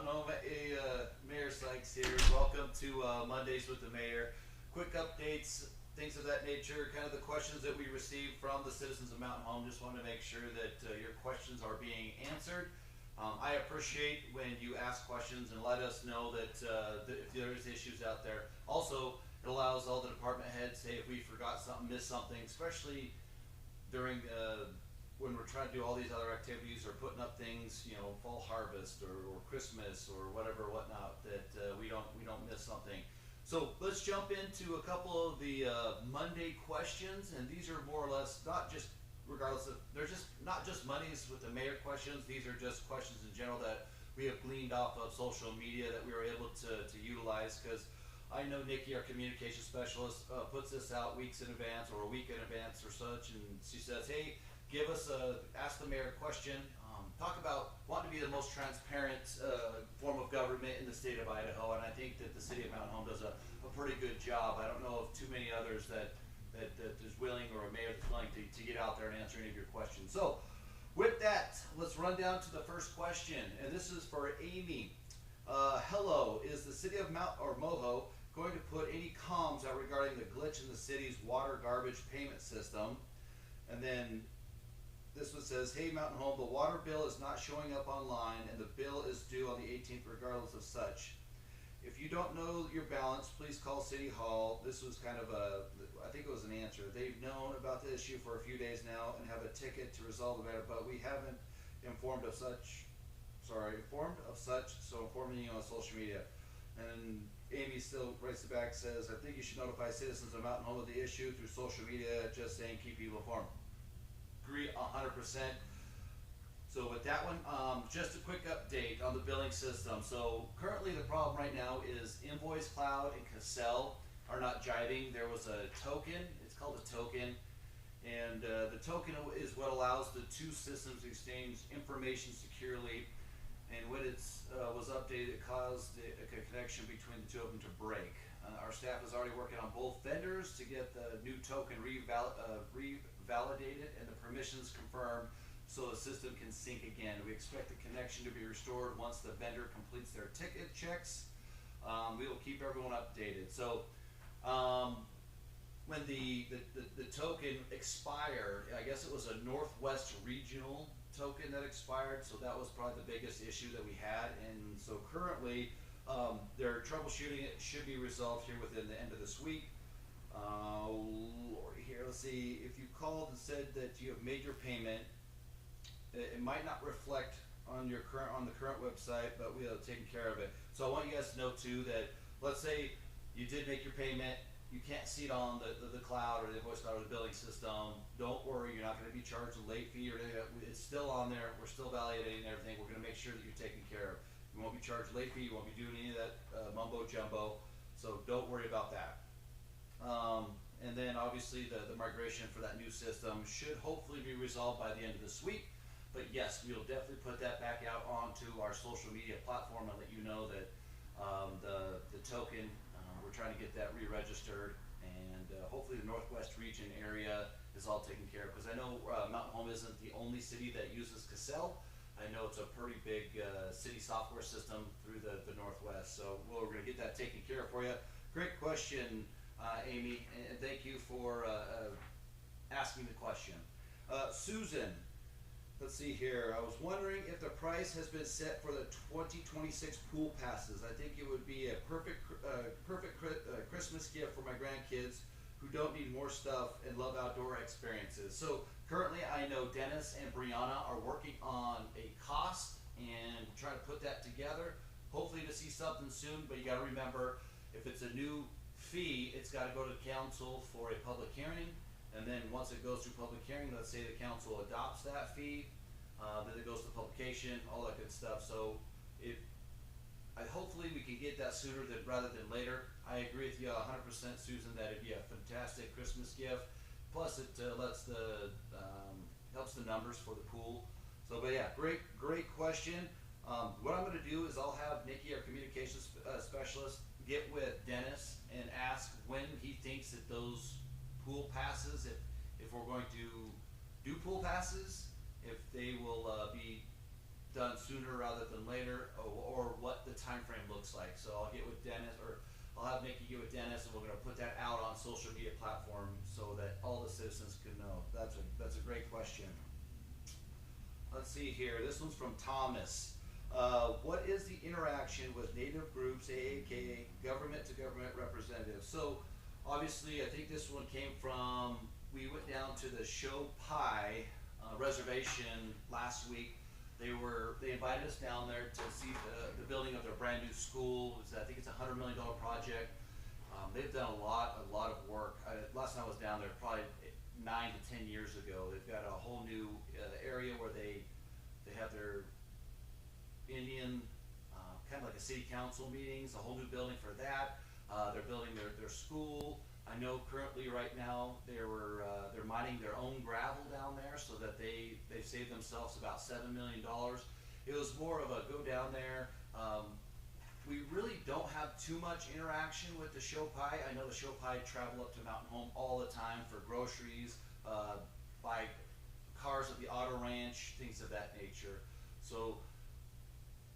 Mountain Home, Mayor Sykes here. Welcome to Mondays with the Mayor. Quick updates, things of that nature, kind of the questions that we received from the citizens of Mountain Home. Just want to make sure that your questions are being answered. I appreciate when you ask questions and let us know that if there's issues out there. Also, it allows all the department heads, hey, if we forgot something, missed something, especially during when we're trying to do all these other activities or putting up things, you know, fall harvest or Christmas or whatever, whatnot, that we don't miss something. So let's jump into a couple of the Monday questions, and these are more or less not just regardless of, they're just not just Mondays with the mayor questions. These are just questions in general that we have gleaned off of social media that we were able to utilize, because I know Nikki, our communication specialist, puts this out weeks in advance or a week in advance or such, and she says, hey, give us ask the mayor a question. Talk about wanting to be the most transparent form of government in the state of Idaho, and I think that the city of Mountain Home does a pretty good job. I don't know of too many others that is willing, or a mayor that's willing to get out there and answer any of your questions. So with that, let's run down to the first question, and this is for Amy. Hello, is the city of Moho going to put any comms out regarding the glitch in the city's water garbage payment system? And then this one says, hey Mountain Home, the water bill is not showing up online and the bill is due on the 18th regardless of such. If you don't know your balance, please call City Hall. This was kind of I think it was an answer. They've known about the issue for a few days now and have a ticket to resolve the matter, but we haven't informed of such, so informing you on social media. And Amy still writes it back, says, I think you should notify citizens of Mountain Home of the issue through social media, just saying keep people informed. Agree 100%. So with that one, just a quick update on the billing system. So currently the problem right now is Invoice Cloud and Cassell are not jiving. There was a token, it's called a token, and the token is what allows the two systems to exchange information securely. And when it was updated, it caused a connection between the two of them to break. Our staff is already working on both vendors to get the new token revalidated and the permissions confirmed so the system can sync again. We expect the connection to be restored once the vendor completes their ticket checks. We will keep everyone updated. So when the token expired, I guess it was a Northwest Regional token that expired, so that was probably the biggest issue that we had. And so currently they're troubleshooting it. Should be resolved here within the end of this week. Here, let's see, if you called and said that you have made your payment, it might not reflect on the current website, but we have taken care of it. So I want you guys to know too that, let's say you did make your payment, you can't see it on the cloud or the invoice cloud or the billing system. Don't worry, you're not going to be charged a late fee or anything. It's still on there. We're still validating everything. We're going to make sure that you're taken care of. You won't be charged late fee. You won't be doing any of that mumbo jumbo. So don't worry about that. And then obviously the migration for that new system should hopefully be resolved by the end of this week. But yes, we'll definitely put that back out onto our social media platform and let you know that the token, we're trying to get that re-registered, and hopefully the Northwest region area is all taken care of. Because I know Mountain Home isn't the only city that uses Cassell. I know it's a pretty big city software system through the Northwest. So we're going to get that taken care of for you. Great question, Amy, and thank you for asking the question. Susan, let's see here. I was wondering if the price has been set for the 2026 pool passes. I think it would be a perfect Christmas gift for my grandkids who don't need more stuff and love outdoor experiences. So currently I know Dennis and Brianna are working on a cost and trying to put that together. Hopefully to see something soon, but you got to remember, if it's a new fee, it's got to go to council for a public hearing. And then once it goes through public hearing, let's say the council adopts that fee, then it goes to publication, all that good stuff. So hopefully we can get that sooner rather than later. I agree with you 100%, Susan, that it'd be a fantastic Christmas gift. Plus it helps the numbers for the pool. So, but yeah, great question. What I'm going to do is I'll have Nikki, our communications specialist, get with Dennis and ask when he thinks that those pool passes, if we're going to do pool passes, if they will be done sooner rather than later, or what the time frame looks like. So I'll get with Dennis, or I'll have Nikki get with Dennis, and we're going to put that out on social media platform so that all the citizens can know. That's a great question. Let's see here. This one's from Thomas. What is the interaction with Native groups, aka government to government representatives? So obviously, I think this one came from, we went down to the Show Pie reservation last week. They invited us down there to see the building of their brand new school. I think it's a $100 million project. They've done a lot of work. Last time I was down there, probably 9 to 10 years ago. They've got a whole new area where they have their Indian, kind of like a city council meetings, a whole new building for that. They're building their school. I know currently right now they're mining their own gravel down there, so that they've saved themselves about $7 million. It was more of a go down there. We really don't have too much interaction with the Show Pie. I know the Show Pie travel up to Mountain Home all the time for groceries, buy cars at the auto ranch, things of that nature. So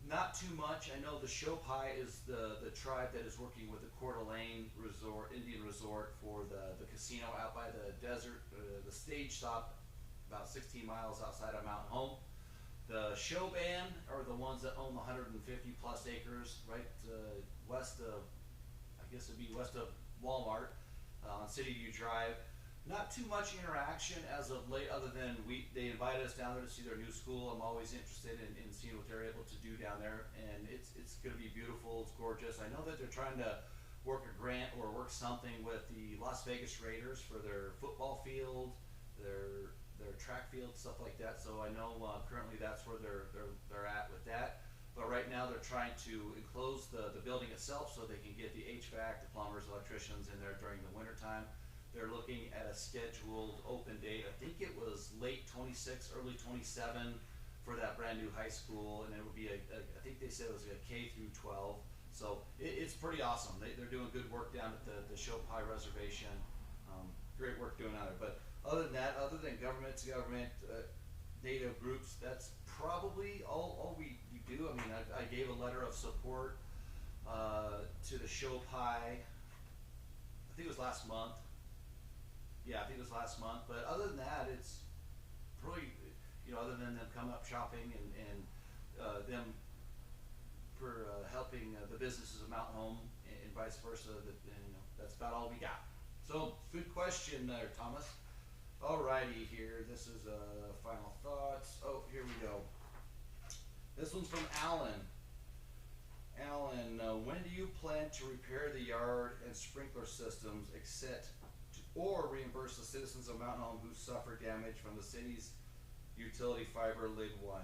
not too much. I know the Show Pie is the tribe that is working with the Coeur d'Alene Resort, Indian Resort, for the casino out by the desert, the stage stop about 16 miles outside of Mountain Home. The show band are the ones that own the 150 plus acres right west of, I guess it'd be west of Walmart on City View Drive. Not too much interaction as of late, other than they invited us down there to see their new school. I'm always interested in seeing what they're able to do down there, and it's going to be beautiful. It's gorgeous. I know that they're trying to work a grant or work something with the Las Vegas Raiders for their football field, their track field, stuff like that. So I know currently that's where they're at with that. But right now they're trying to enclose the building itself so they can get the HVAC, the plumbers, electricians in there during the winter time. They're looking at a scheduled open date. I think it was late 26, early 27 for that brand new high school, and it would be I think they said it was a K through 12. So it's pretty awesome. They're doing good work down at the Show Pie Reservation. Great work doing out there. But other than that, other than government to government, Native groups, that's probably all we do. I mean, I gave a letter of support to the Show Pie, I think it was last month. Yeah, I think it was last month. But other than that, it's probably, other than them coming up shopping and them for helping the businesses of Mountain Home and vice versa, that's about all we got. So, good question there, Thomas. Alrighty, here. This is final thoughts. Oh, here we go. This one's from Alan. Alan, when do you plan to repair the yard and sprinkler systems, or reimburse the citizens of Mountain Home who suffered damage from the city's utility fiber lid 1,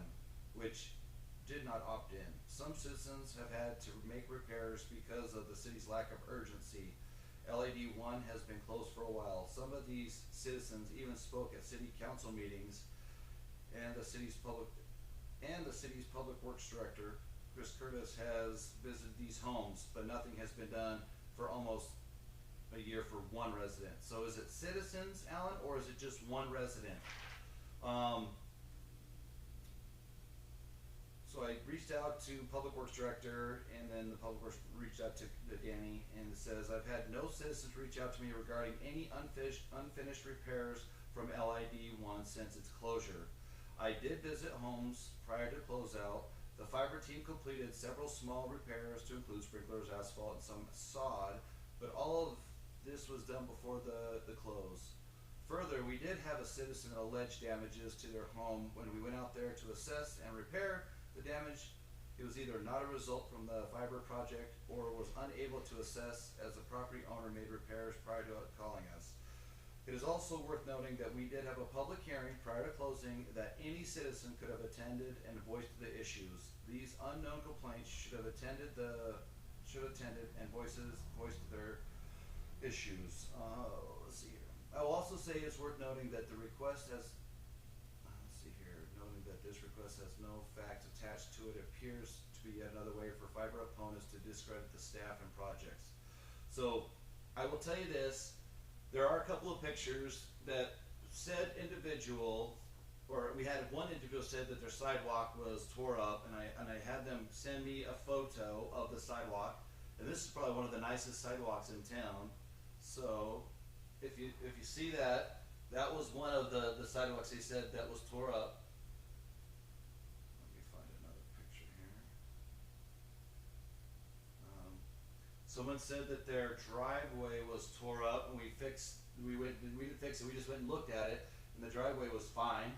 which did not opt in? Some citizens have had to make repairs because of the city's lack of urgency. LAD 1 has been closed for a while. Some of these citizens even spoke at city council meetings, and the city's public works director, Chris Curtis, has visited these homes, but nothing has been done for almost a year for one resident. So is it citizens, Alan, or is it just one resident? So I reached out to Public Works Director, and then the Public Works reached out to Danny, and it says, I've had no citizens reach out to me regarding any unfinished repairs from LID 1 since its closure. I did visit homes prior to closeout. The fiber team completed several small repairs to include sprinklers, asphalt, and some sod, but all of this was done before the close. Further, we did have a citizen allege damages to their home. When we went out there to assess and repair the damage, it was either not a result from the fiber project or was unable to assess as the property owner made repairs prior to calling us. It is also worth noting that we did have a public hearing prior to closing that any citizen could have attended and voiced the issues. These unknown complaints should have attended and voiced their issues. Let's see here. I will also say it's worth noting that the request has noting that this request has no facts attached to it, appears to be yet another way for fiber opponents to discredit the staff and projects. So I will tell you this, there are a couple of pictures that said individual or we had one individual said that their sidewalk was tore up, and I had them send me a photo of the sidewalk, and this is probably one of the nicest sidewalks in town. So if you see that, that was one of the sidewalks they said that was tore up. Let me find another picture here. Someone said that their driveway was tore up, and we didn't fix it, we just went and looked at it, and the driveway was fine.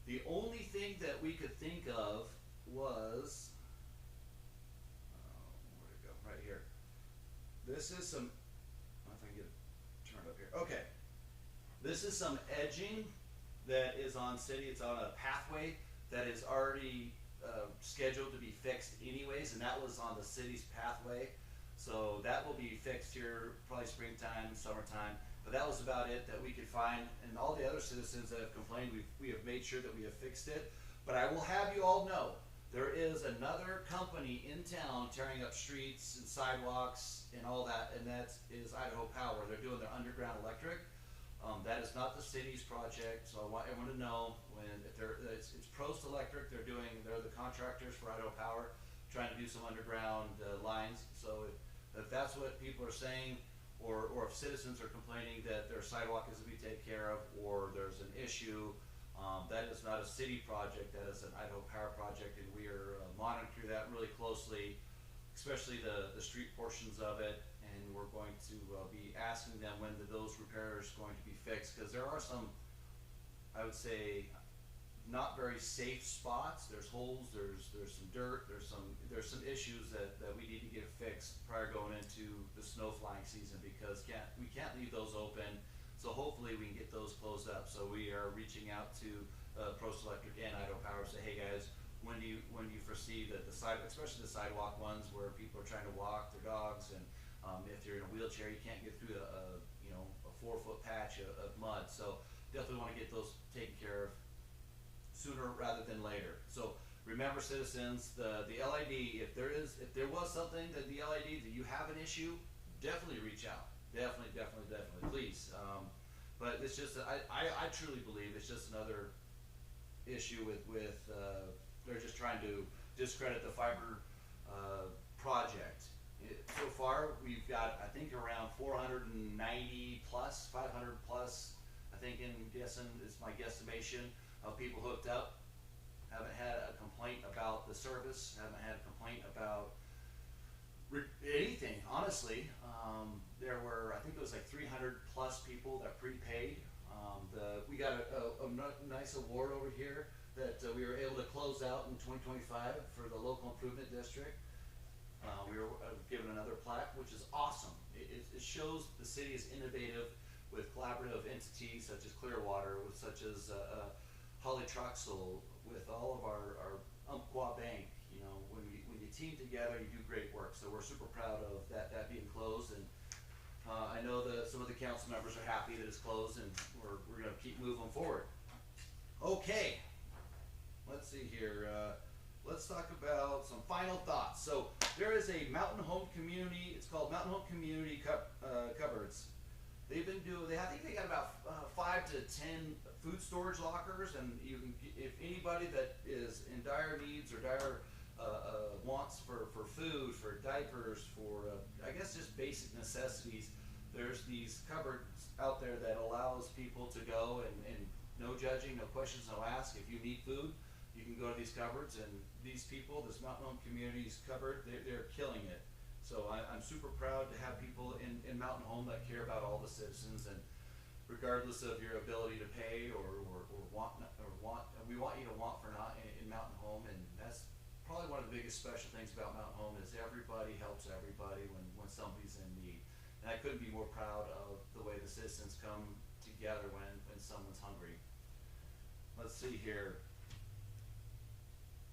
The only thing that we could think of was, where'd it go? Right here. This is some, I don't know if I can get it turned up here. Okay. This is some edging that is on city, it's on a pathway that is already scheduled to be fixed anyways, and that was on the city's pathway. So that will be fixed here probably springtime, summertime. But that was about it that we could find, and all the other citizens that have complained, we have made sure that we have fixed it. But I will have you all know, there is another company in town tearing up streets and sidewalks and all that, and that is Idaho Power. They're doing their underground electric. That is not the city's project, so I want everyone to know it's Prost Electric. They're the contractors for Idaho Power, trying to do some underground lines. So if that's what people are saying, or if citizens are complaining that their sidewalk isn't being taken care of, or there's an issue, that is not a city project, that is an Idaho Power project, and we are monitoring that really closely, especially the street portions of it, and we're going to be asking them when those repairs going to be fixed, because there are some, I would say, not very safe spots. There's holes, there's some dirt, there's some issues that we need to get fixed prior going into the snow flying season, because we can't leave those open. So hopefully we can get those closed up. So we are reaching out to Prost Electric and Idaho Power to say, hey guys, when do you foresee that especially the sidewalk ones where people are trying to walk their dogs, and if you're in a wheelchair, you can't get through a 4-foot patch of mud. So definitely want to get those taken care of sooner rather than later. So remember, citizens, the LID, if there was something that the LID that you have an issue, definitely reach out. Definitely, please. But it's just, I truly believe it's just another issue with they're just trying to discredit the fiber project. So far, we've got, I think, around 490 plus, 500 plus, I think, it's my guesstimation, of people hooked up. Haven't had a complaint about the service, haven't had a complaint about anything, honestly. There were, I think it was like 300 plus people that prepaid. We got a nice award over here that we were able to close out in 2025 for the local improvement district. We were given another plaque, which is awesome. It shows the city is innovative with collaborative entities such as Clearwater, such as Holly Troxel, with all of our Umpqua Bank. When you team together, you do great work. So we're super proud of that being closed, and I know that some of the council members are happy that it's closed, and we're going to keep moving forward. Okay, let's see here. Let's talk about some final thoughts. So there is a Mountain Home Community. It's called Mountain Home Community Cupboards. I think they got about 5 to 10 food storage lockers, and if anybody that is in dire needs or dire wants for food, for diapers, for I guess just basic necessities, there's these cupboards out there that allows people to go and no judging, no questions, no ask. If you need food, you can go to these cupboards, and these people, this Mountain Home Communities cupboard, they're killing it. So I'm super proud to have people in Mountain Home that care about all the citizens, and regardless of your ability to pay or want, we want you to want for not in Mountain Home, and that's probably one of the biggest special things about Mountain Home is everybody helps everybody when somebody's in need. And I couldn't be more proud of the way the citizens come together when someone's hungry. Let's see here.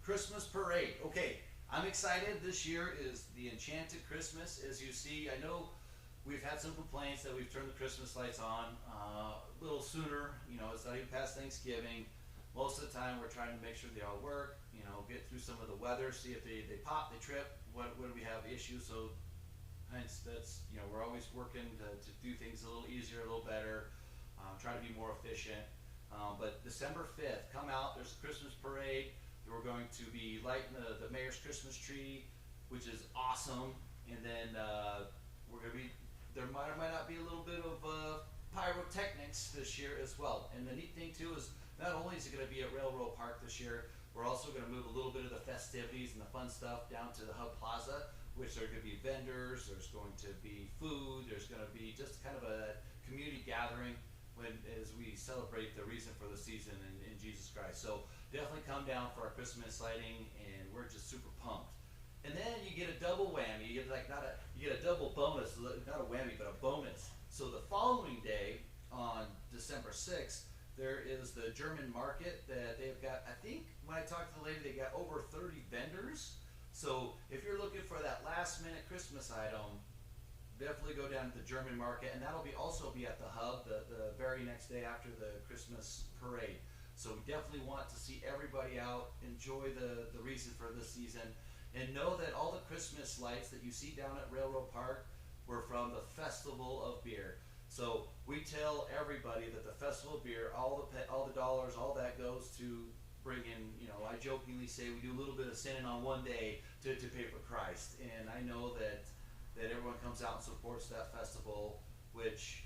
Christmas parade. Okay, I'm excited. This year is the Enchanted Christmas. As you see, I know we've had some complaints that we've turned the Christmas lights on a little sooner. It's not even past Thanksgiving. Most of the time, we're trying to make sure they all work. Get through some of the weather, see if they pop, they trip. What do we have issues? So, hence that's we're always working to do things a little easier, a little better. Try to be more efficient. But December 5th, come out. There's a Christmas parade. We're going to be lighting the mayor's Christmas tree, which is awesome. And then we're going to be, there might or might not be a little bit of pyrotechnics this year as well. And the neat thing too is not only is it going to be at Railroad Park this year, we're also going to move a little bit of the festivities and the fun stuff down to the Hub Plaza, which there are going to be vendors, there's going to be food, there's going to be just kind of a community gathering as we celebrate the reason for the season in Jesus Christ. So definitely come down for our Christmas lighting, and we're just super pumped. And then you get a double whammy. You get you get a double bonus, not a whammy, but a bonus. So the following day, on December 6th, there is the German market that they've got. I think when I talked to the lady, they got over 30 vendors. So if you're looking for that last minute Christmas item, definitely go down to the German market, and that'll also be at the Hub the very next day after the Christmas parade. So we definitely want to see everybody out, enjoy the reason for this season, and know that all the Christmas lights that you see down at Railroad Park were from the Festival of Beer. So we tell everybody that the Festival of Beer, all the dollars, all that goes to bring in, I jokingly say we do a little bit of sinning on one day to pay for Christ. And I know that everyone comes out and supports that festival, which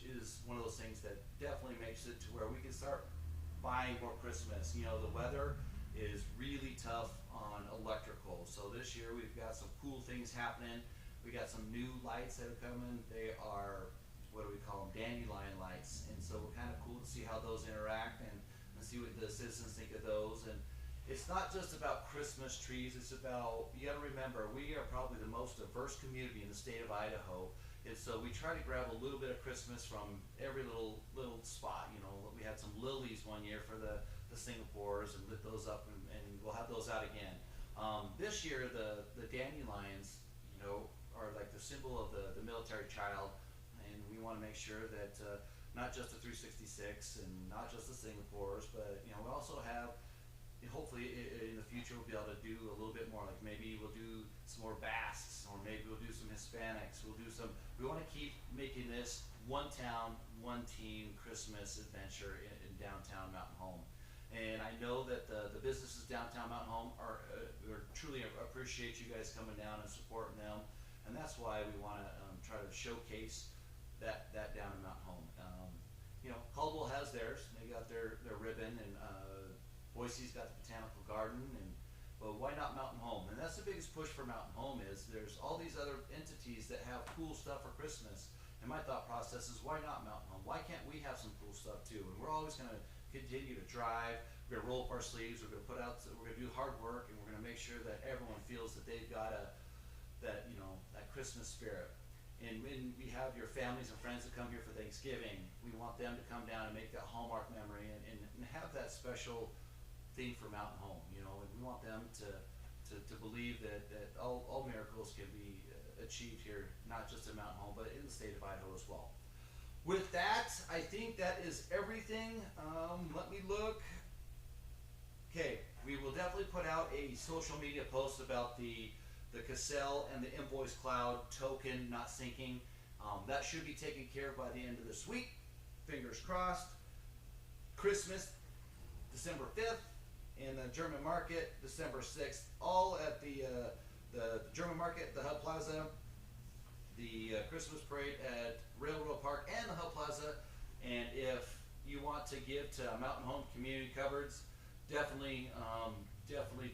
is one of those things that definitely makes it to where we can start buying more Christmas. The weather is really tough on electrical. So this year we've got some cool things happening. We got some new lights that are coming. They are, what do we call them, dandelion lights. And so we're kind of cool to see how those interact and see what the citizens think of those. And it's not just about Christmas trees. It's about, you got to remember, we are probably the most diverse community in the state of Idaho. And so we try to grab a little bit of Christmas from every little spot. We had some lilies one year for the Singapores and lit those up, and we'll have those out again. This year, the dandelions, are like the symbol of the military child, and we want to make sure that not just the 366 and not just the Singapores, but we also have, hopefully in the future we'll be able to do a little bit more, like maybe we'll do some more Basques, or maybe we'll do some Hispanics. We want to keep making this one town, one team Christmas adventure in downtown Mountain Home. And I know that the businesses downtown Mountain Home are truly appreciate you guys coming down and supporting them, and that's why we want to try to showcase that down in Mountain Home. Caldwell has theirs. They got their ribbon, and Boise's got the botanical garden, but why not Mountain Home? And that's the biggest push for Mountain Home is there's all these other entities that have cool stuff for Christmas. And my thought process is, why not Mountain Home? Why can't we have some cool stuff too? And we're always going to continue to drive. We're going to roll up our sleeves. We're going to we're going to do hard work, and we're going to make sure that everyone feels that they've got that Christmas spirit. And when we have your families and friends that come here for Thanksgiving, we want them to come down and make that Hallmark memory and have that special thing for Mountain Home, and we want them to believe that all miracles can be achieved here, not just in Mountain Home, but in the state of Idaho as well. With that, I think that is everything. Let me look. Okay, we will definitely put out a social media post about the Cassell and the Invoice Cloud token not syncing. That should be taken care of by the end of this week. Fingers crossed. Christmas, December 5th, and the German Market, December 6th, all at the German Market, the Hub Plaza, the Christmas parade at Railroad Park and the Hub Plaza. And if you want to give to Mountain Home Community Cupboards, definitely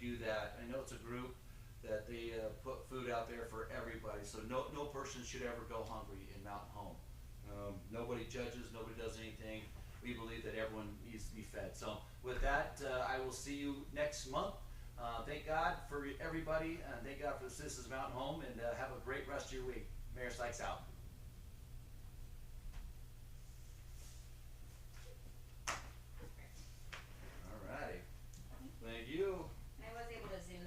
do that. I know it's a group that they put food out there for everybody, so no person should ever go hungry in Mountain Home. Nobody judges, nobody does anything. We believe that everyone needs to be fed. So with that, I will see you next month. Thank God for everybody, and thank God for the citizens of Mountain Home, and have a great rest of your week. Mayor Sykes out.